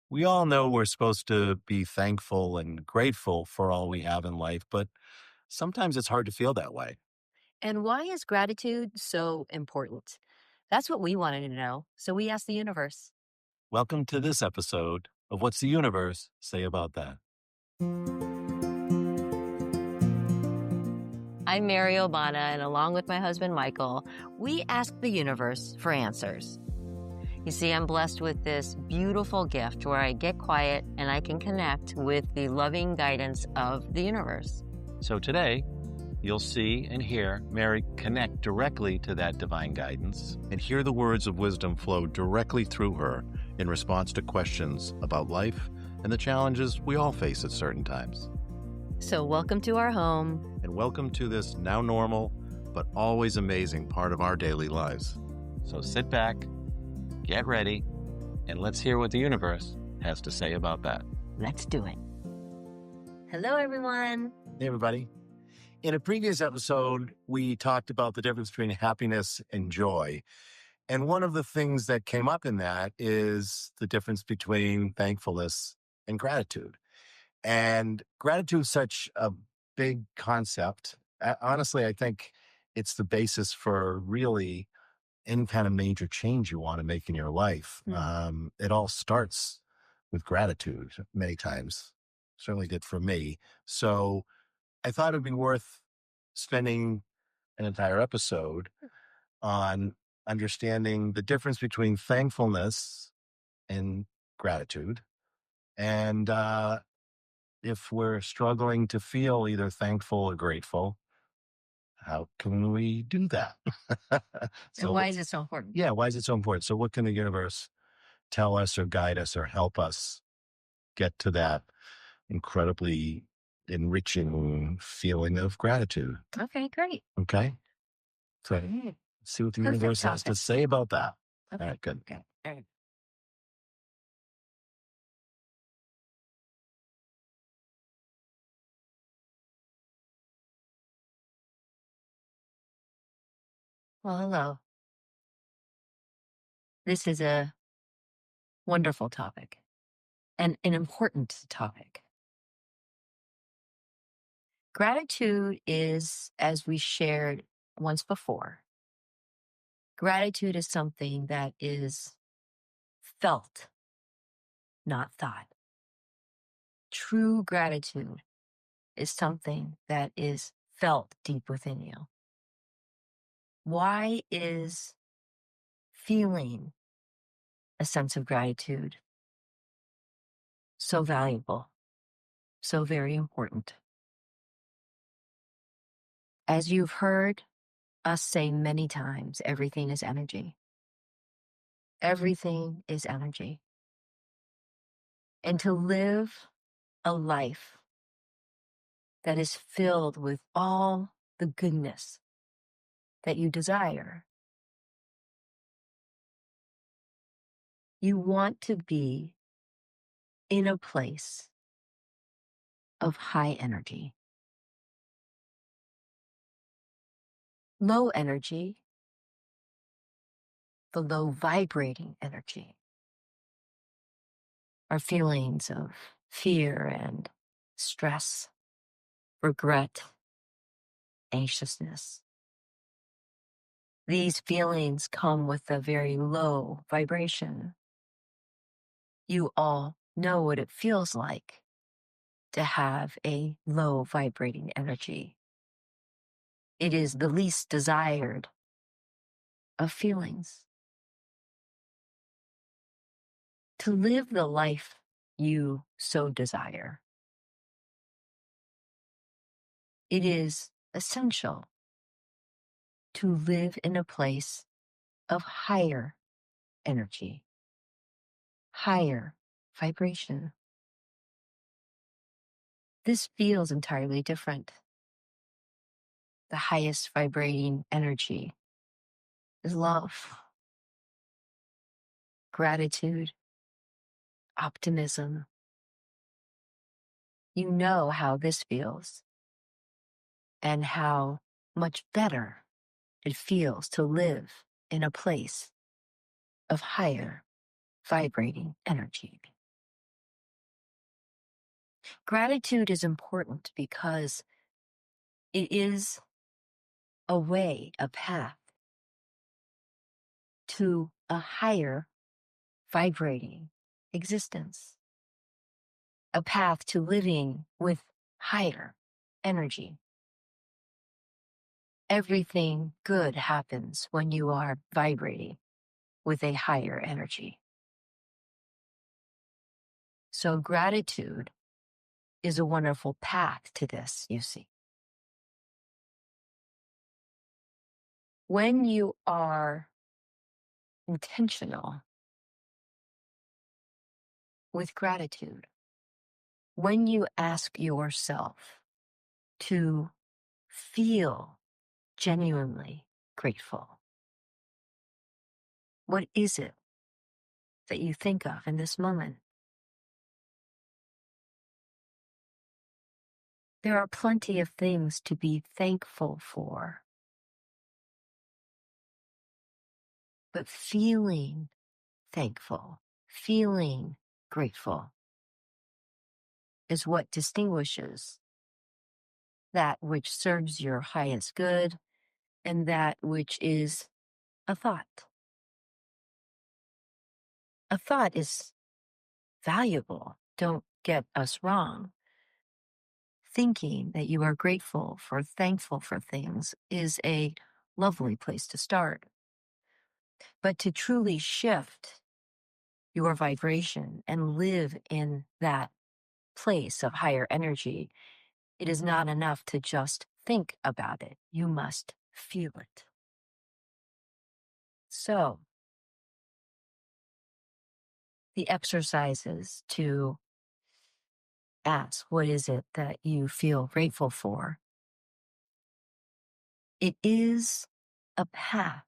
We all know we're supposed to be thankful and grateful for all we have in life, but sometimes it's hard to feel that way. And why is gratitude so important? That's what we wanted to know. So we asked the universe. Welcome to this episode of What's the Universe Say About That? I'm Mary Obana, and along with my husband Michael, we asked the universe for answers. You see, I'm blessed with this beautiful gift where I get quiet and I can connect with the loving guidance of the universe. So today, you'll see and hear Mary connect directly to that divine guidance and hear the words of wisdom flow directly through her in response to questions about life and the challenges we all face at certain times. So, welcome to our home. And welcome to this now normal, but always amazing part of our daily lives. So sit back, get ready, and let's hear what the universe has to say about that. Let's do it. Hello, everyone. Hey, everybody. In a previous episode, we talked about the difference between happiness and joy. And one of the things that came up in that is the difference between thankfulness and gratitude. And gratitude is such a big concept. Honestly, I think it's the basis for really any kind of major change you want to make in your life. It all starts with gratitude many times. Certainly did for me. So I thought it'd be worth spending an entire episode on understanding the difference between thankfulness and gratitude. And if we're struggling to feel either thankful or grateful, how can we do that? And So, why is it so important? yeah, why is it so important? So, what can the universe tell us or guide us or help us get to that incredibly enriching feeling of gratitude? Okay, great. Okay. So, Mm, see what the Perfect universe has to topic. say about that. All Okay, right, good. okay. All right. Well, hello. This is a wonderful topic and an important topic. Gratitude is, as we shared once before, gratitude is something that is felt, not thought. True gratitude is something that is felt deep within you. Why is feeling a sense of gratitude so valuable, so very important? As you've heard us say many times, everything is energy. Everything is energy. And to live a life that is filled with all the goodness that you desire, you want to be in a place of high energy. Low energy, the low vibrating energy, are feelings of fear and stress, regret, anxiousness. These feelings come with a very low vibration. You all know what it feels like to have a low vibrating energy. It is the least desired of feelings. To live the life you so desire, it is essential to live in a place of higher energy, higher vibration. This feels entirely different. The highest vibrating energy is love, gratitude, optimism. You know how this feels and how much better it feels to live in a place of higher vibrating energy. Gratitude is important because it is a way, a path to a higher vibrating existence, a path to living with higher energy. Everything good happens when you are vibrating with a higher energy. So gratitude is a wonderful path to this, you see. When you are intentional with gratitude, when you ask yourself to feel genuinely grateful, what is it that you think of in this moment? There are plenty of things to be thankful for, but feeling thankful, feeling grateful is what distinguishes that which serves your highest good and that which is a thought. A thought is valuable. Don't get us wrong. Thinking that you are grateful for, thankful for things is a lovely place to start. But to truly shift your vibration and live in that place of higher energy, it is not enough to just think about it. You must feel it. So, the exercises to ask, what is it that you feel grateful for? It is a path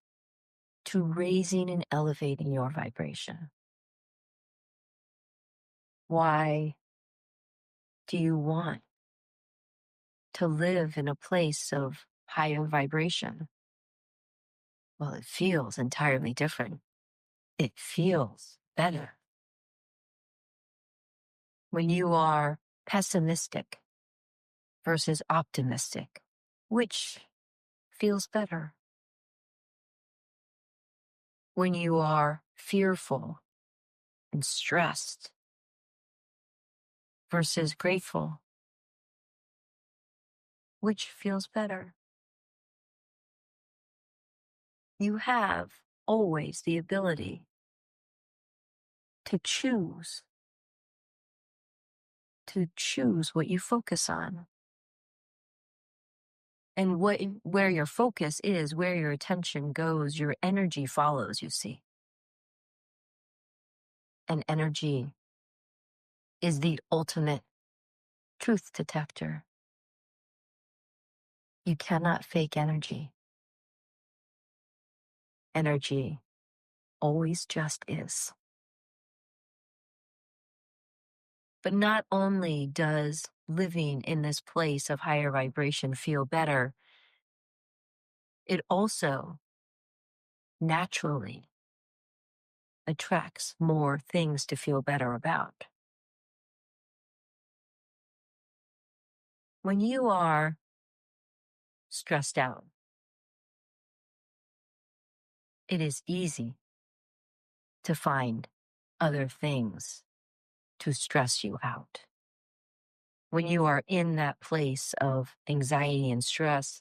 to raising and elevating your vibration. Why do you want to live in a place of higher vibration? Well, it feels entirely different. It feels better. When you are pessimistic versus optimistic, which feels better? When you are fearful and stressed versus grateful, which feels better? You have always the ability to choose what you focus on. And where your focus is, where your attention goes, your energy follows, you see. And energy is the ultimate truth detector. You cannot fake energy. Energy always just is. But not only does living in this place of higher vibration feel better, it also naturally attracts more things to feel better about. When you are stressed out, it is easy to find other things to stress you out. When you are in that place of anxiety and stress,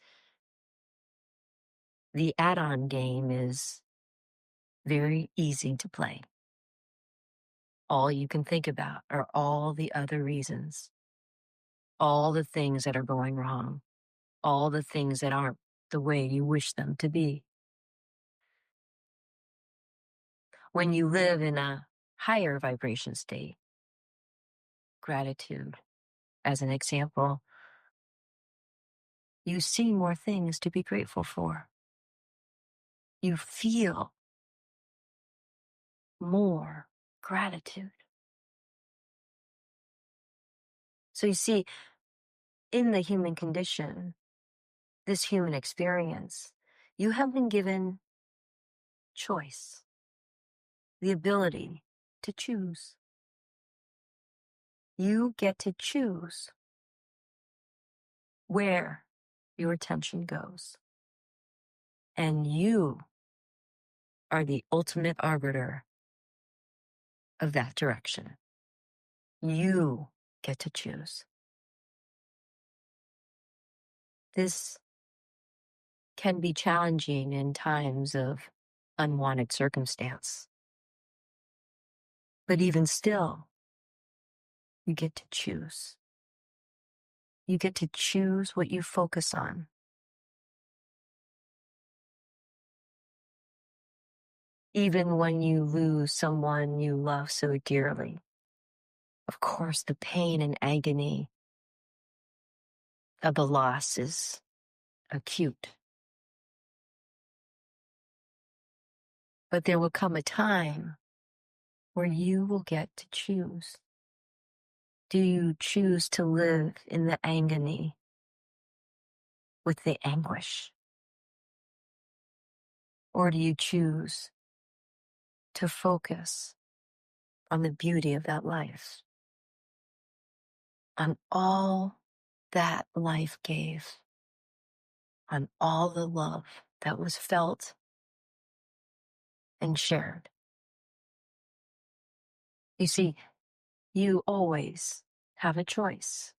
the add-on game is very easy to play. All you can think about are all the other reasons, all the things that are going wrong, all the things that aren't the way you wish them to be. When you live in a higher vibration state, gratitude, as an example, you see more things to be grateful for. You feel more gratitude. So you see, in the human condition, this human experience, you have been given choice, the ability to choose. You get to choose where your attention goes. And you are the ultimate arbiter of that direction. You get to choose. This can be challenging in times of unwanted circumstance. But even still, you get to choose. You get to choose what you focus on. Even when you lose someone you love so dearly. Of course, the pain and agony of the loss is acute. But there will come a time where you will get to choose. Do you choose to live in the agony with the anguish? Or do you choose to focus on the beauty of that life, on all that life gave, on all the love that was felt and shared? You see, you always have a choice,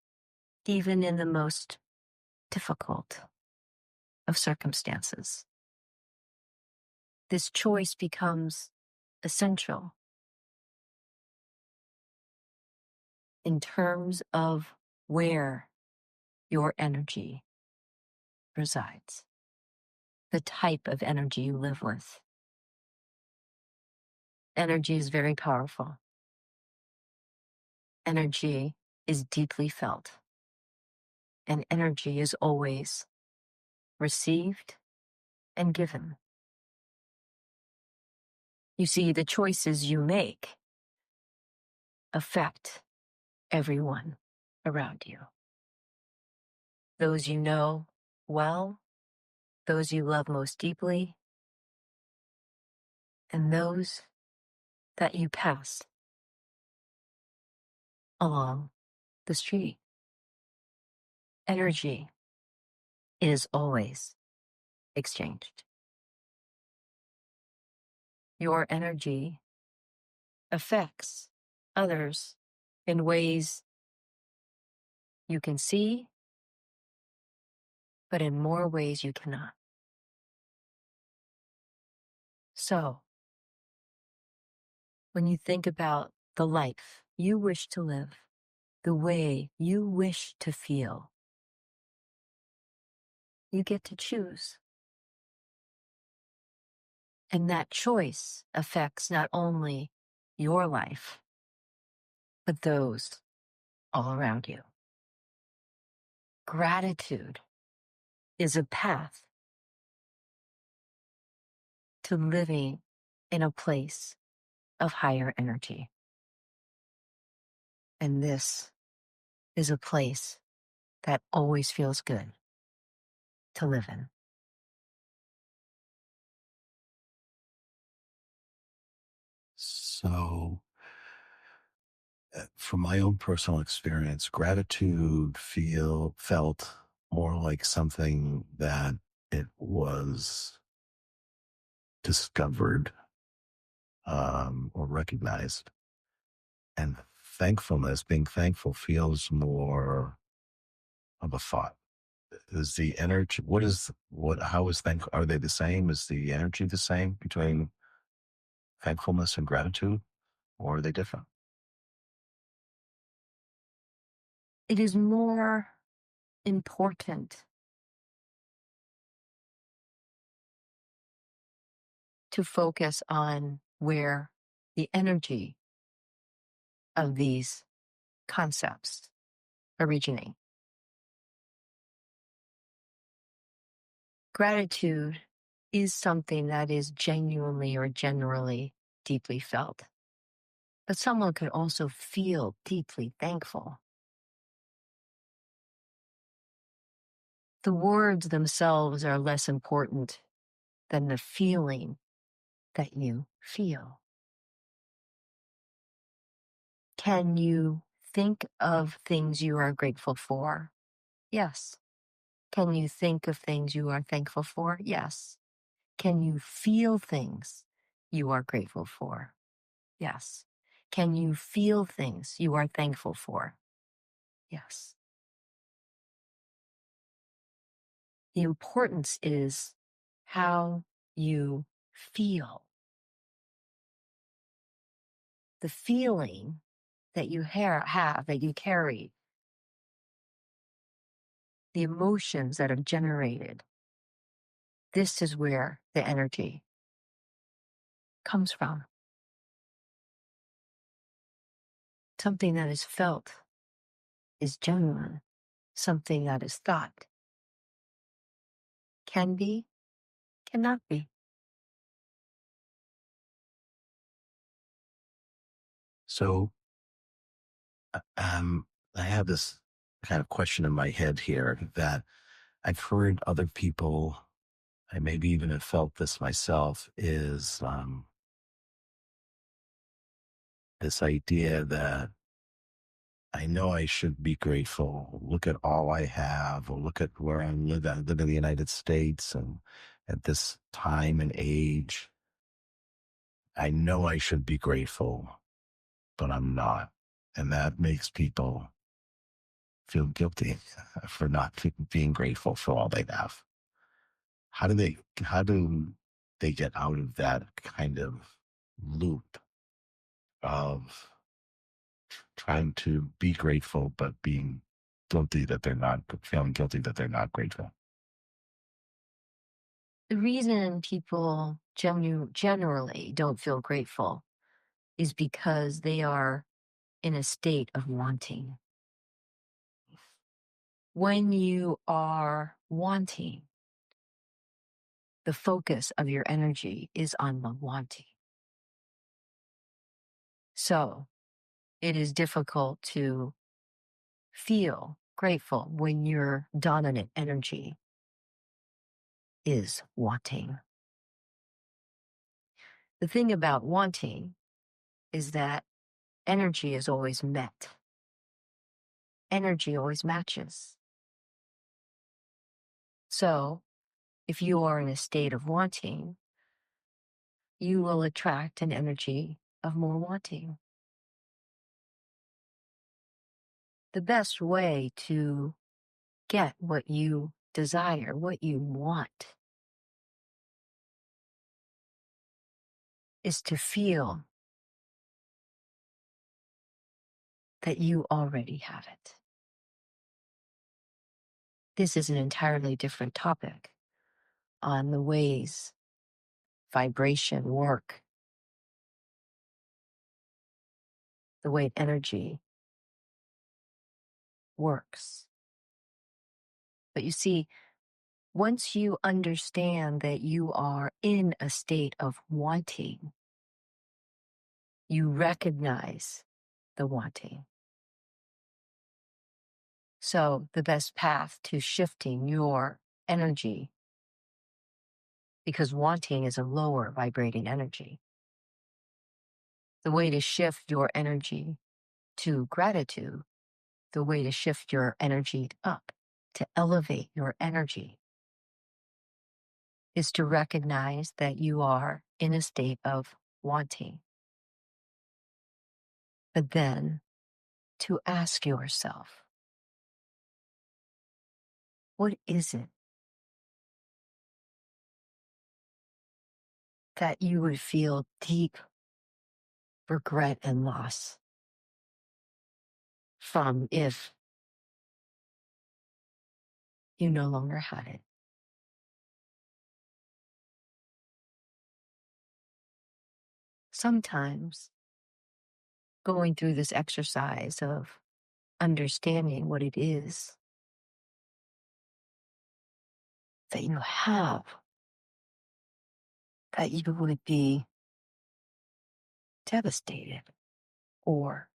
even in the most difficult of circumstances. This choice becomes essential in terms of where your energy resides, the type of energy you live with. Energy is very powerful. Energy is deeply felt, and energy is always received and given. You see, the choices you make affect everyone around you. Those you know well, those you love most deeply, and those that you pass along the street. Energy is always exchanged. Your energy affects others in ways you can see, but in more ways you cannot. So, when you think about the life you wish to live, the way you wish to feel, you get to choose. And that choice affects not only your life, but those all around you. Gratitude is a path to living in a place of higher energy. And this is a place that always feels good to live in. So, from my own personal experience, gratitude felt more like something that it was discovered or recognized, and thankfulness, being thankful, feels more of a thought. Is the energy? What is what? How is thank? Are they the same? Is the energy the same between thankfulness and gratitude, or are they different? It is more important to focus on where the energy of these concepts originate. Gratitude is something that is genuinely or generally deeply felt. But someone could also feel deeply thankful. The words themselves are less important than the feeling that you feel. Can you think of things you are grateful for? Yes. Can you think of things you are thankful for? Yes. Can you feel things you are grateful for? Yes. Can you feel things you are thankful for? Yes. The importance is how you feel. The feeling that you have, that you carry, the emotions that are generated. This is where the energy comes from. Something that is felt is genuine. Something that is thought can be, cannot be. So, I have this kind of question in my head here that I've heard other people, I maybe even have felt this myself, is this idea that I know I should be grateful. Look at all I have, or look at where I live. I live in the United States, and at this time and age, I know I should be grateful, but I'm not. And that makes people feel guilty for not being grateful for all they have. How do they get out of that kind of loop of trying to be grateful but being guilty that they're not feeling guilty that they're not grateful? The reason people generally don't feel grateful is because they are in a state of wanting. When you are wanting, the focus of your energy is on the wanting. So it is difficult to feel grateful when your dominant energy is wanting. The thing about wanting is that energy is always met. Energy always matches. So if you are in a state of wanting, you will attract an energy of more wanting. The best way to get what you desire, what you want, is to feel that you already have it. This is an entirely different topic on the ways vibration work, the way energy works. But you see, once you understand that you are in a state of wanting, you recognize the wanting. So the best path to shifting your energy, because wanting is a lower vibrating energy, the way to shift your energy to gratitude, the way to shift your energy up, to elevate your energy, is to recognize that you are in a state of wanting. But then to ask yourself, what is it that you would feel deep regret and loss from if you no longer had it? Sometimes going through this exercise of understanding what it is that you have, that you would be devastated or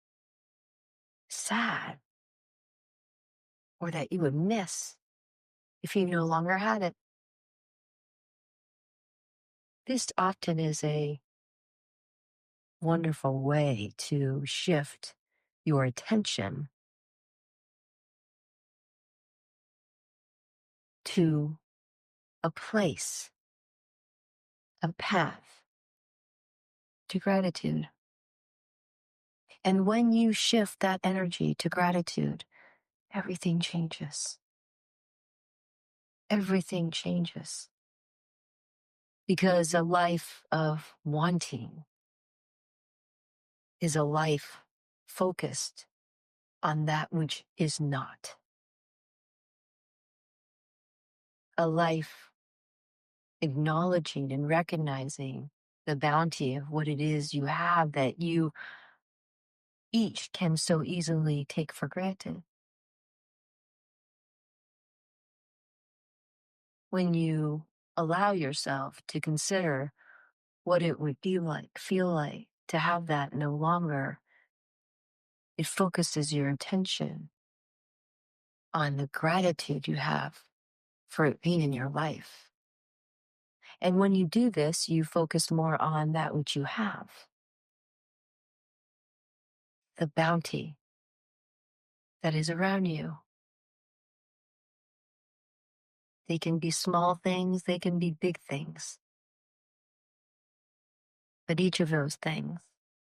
sad, or that you would miss if you no longer had it. This often is a wonderful way to shift your attention to a place, a path to gratitude. And when you shift that energy to gratitude, everything changes. Everything changes. Because a life of wanting is a life focused on that which is not. A life acknowledging and recognizing the bounty of what it is you have that you each can so easily take for granted. When you allow yourself to consider what it would be like, feel like, to have that no longer, it focuses your attention on the gratitude you have for it being in your life. And when you do this, you focus more on that which you have, the bounty that is around you. They can be small things, they can be big things. But each of those things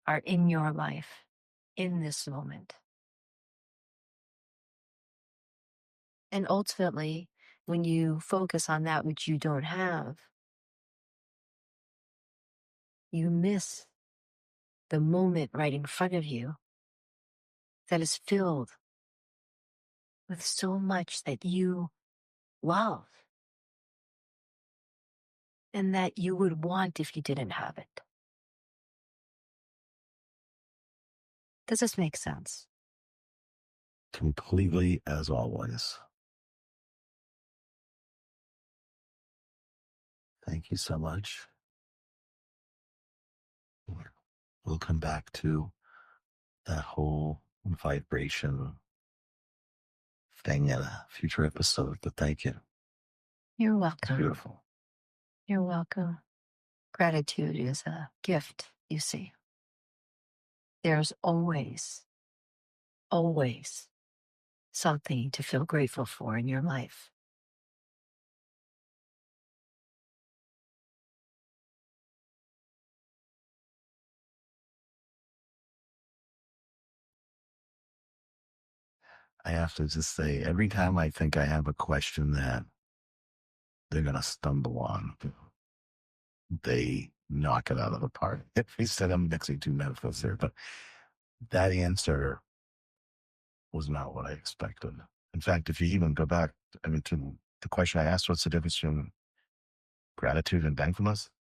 are in your life, in this moment. And ultimately, when you focus on that which you don't have, you miss the moment right in front of you that is filled with so much that you love and that you would want if you didn't have it. Does this make sense? Completely, as always. Thank you so much. We'll come back to that whole vibration thing in a future episode, but thank you. You're It's welcome. beautiful. You're welcome. Gratitude is a gift, you see. There's always, always something to feel grateful for in your life. I have to just say, every time I think I have a question that they're going to stumble on, they knock it out of the park. He said I'm mixing two metaphors here, but that answer was not what I expected. In fact, if you even go back, to the question I asked, what's the difference between gratitude and thankfulness?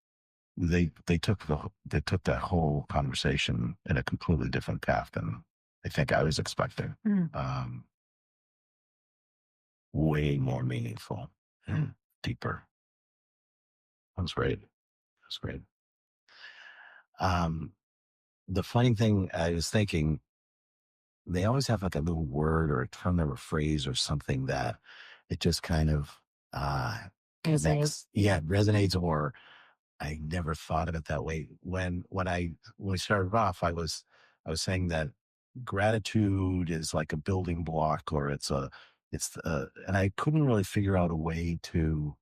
They took that whole conversation in a completely different path than I think I was expecting. Way more meaningful, deeper. That was great. That was great. The funny thing, I was thinking, they always have like a little word or a term or a phrase or something that it just kind of Resonates. yeah, resonates, or I never thought of it that way. When we started off, I was saying that gratitude is like a building block, or and I couldn't really figure out a way to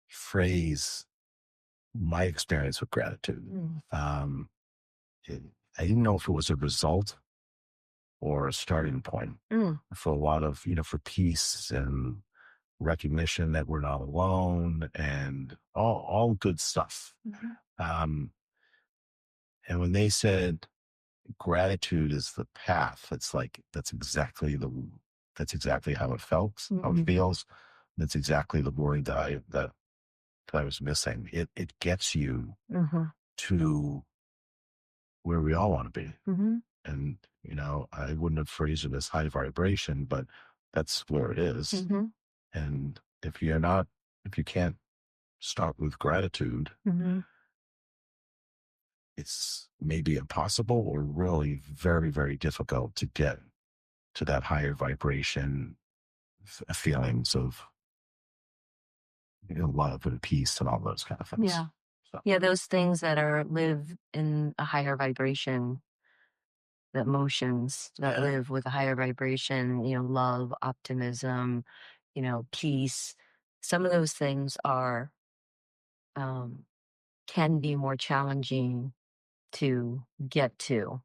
phrase my experience with gratitude. Um, it, I didn't know if it was a result or a starting point for a lot of, for peace and recognition that we're not alone and all good stuff. Um, and when they said gratitude is the path, it's like, that's exactly how it felt, how it feels. That's exactly the word that I was missing. It gets you to where we all want to be. And, I wouldn't have phrased it as high vibration, but that's where it is. And if you can't start with gratitude, it's maybe impossible or really very, very difficult to get to that higher vibration feelings of love and peace and all those kind of things. Yeah. So, Yeah, those things that live in a higher vibration the emotions that Yeah. live with a higher vibration, love, optimism, peace. Some of those things um, can be more challenging to get to.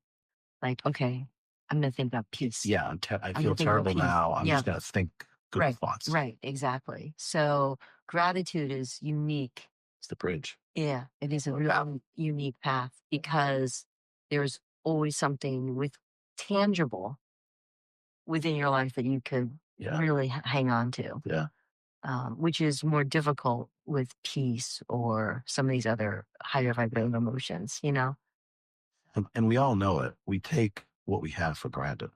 Like, okay, I'm going to think about peace. Yeah. I I'm feel going to think about terrible peace. now. I'm Yeah, just going to think good right, thoughts. right, exactly. So gratitude is unique. It's the bridge. Yeah, it is a real unique path because there's always something tangible within your life that you could Yeah. really hang on to, Yeah. which is more difficult with peace or some of these other higher vibrating emotions. And we all know it. We take what we have for granted.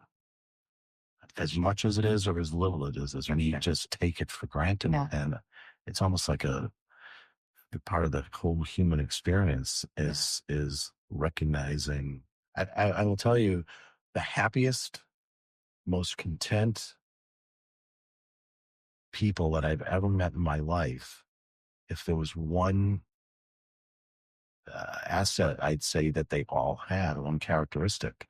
As much as it is or as little it is, we just take it for granted. Yeah. And it's almost like a part of the whole human experience is recognizing. I will tell you, the happiest, most content people that I've ever met in my life, if there was one asset I'd say that they all had, one characteristic,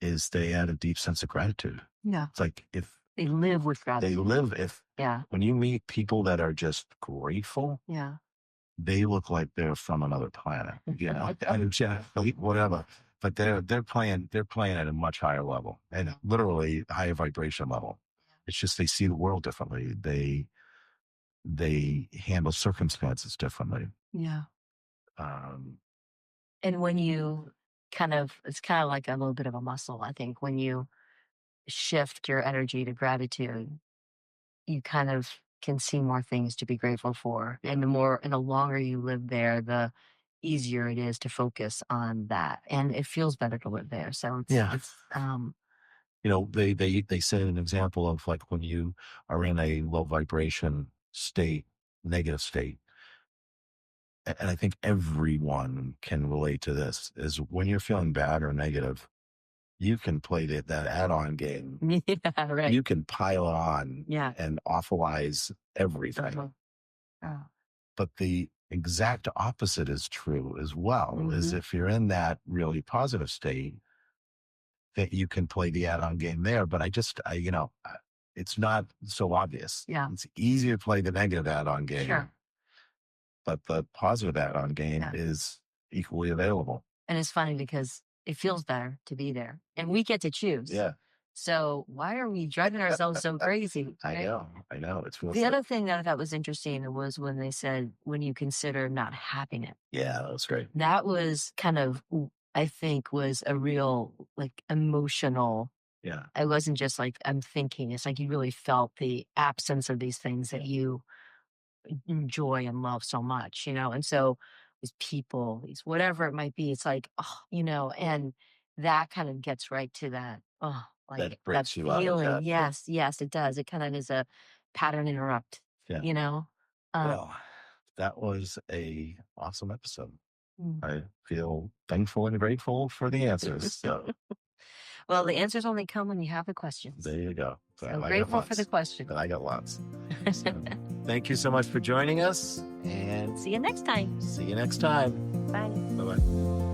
is they had a deep sense of gratitude. Yeah. It's like if They live with gratitude. Yeah. When you meet people that are just grateful, Yeah. they look like they're from another planet, whatever. But they're playing at a much higher level and literally higher vibration level. It's just they see the world differently. They handle circumstances differently. Yeah. Um, And when you it's kind of like a little bit of a muscle, I think, when you shift your energy to gratitude, you kind of can see more things to be grateful for. And the longer you live there, the easier it is to focus on that. And it feels better to live there. So Yeah. um, they said an example of like when you are in a low vibration state, negative state, and I think everyone can relate to this, is when you're feeling bad or negative, you can play that add-on game. yeah, right. You can pile on Yeah. and awfulize everything. Oh, But the exact opposite is true as well, is Mhm. if you're in that really positive state, that you can play the add-on game there. But it's not so obvious. Yeah. It's easy to play the negative add-on game, Sure. but the positive add-on game Yeah. is equally available. And it's funny because it feels better to be there and we get to choose. Yeah. So why are we driving ourselves so crazy? I right? know. It's The other thing that I thought was interesting was when they said, when you consider not having it. Yeah, that was great. That was I think, was a real, like, emotional. Yeah. It wasn't just like, I'm thinking. It's like you really felt the absence of these things that you enjoy and love so much. And so these people, these whatever it might be, it's like, and that kind of gets right to that, like That that breaks you out of feeling. that. Yes, yes, it does. It kind of is a pattern interrupt, Yeah. you know? Well, that was a awesome episode. Mm. I feel thankful and grateful for the answers. So Well, the answers only come when you have the questions. there you go. So I got grateful for the lots. question. I got lots. So, thank you so much for joining us, and See you next time. see you next time. Bye. Bye-bye.